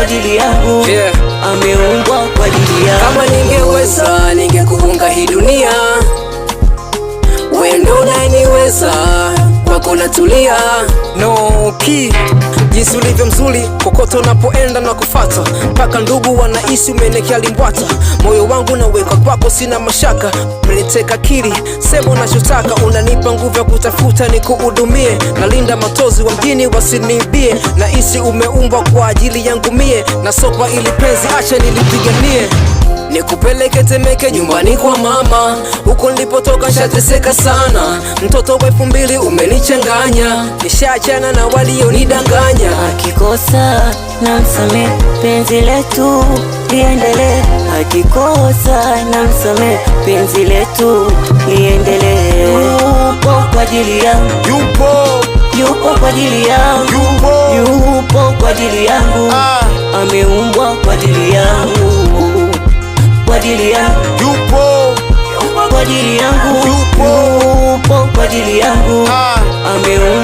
kwa ajili yangu, ameumbwa kwa ajili yangu. Kama ningeweza ningekuunga hii dunia, wewe ndo unaniweza, kwako natulia. Noki jinsi ulivyo mzuri, kokote unapoenda na kufata, mpaka ndugu wanahisi umenekea limbwata. Moyo wangu naweka kwako, sina mashaka, umeniteka akili, sema unachotaka. Unanipa nguvu ya kutafuta nikuhudumie, nalinda matozi wa mjini wasinibie. Nahisi umeumbwa kwa ajili yangu mie, na sopa ili penzi acha nilipiganie. Nikupeleke Temeke nyumbani kwa mama, huko nilipotoka shateseka sana. Mtoto wa 2000 umenichanganya, nishaachana na walionidanganya. Akikosa na msame, penzi letu liendelee. Akikosa na msame, penzi letu liendelee. Yupo kwa ajili yangu, yupo kwa ajili yangu, yupo kwa ajili yangu, ameumbwa kwa ajili yangu, kwa ajili yangu, yupo kwa ajili yangu, yupo kwa ajili yangu, ameumbwa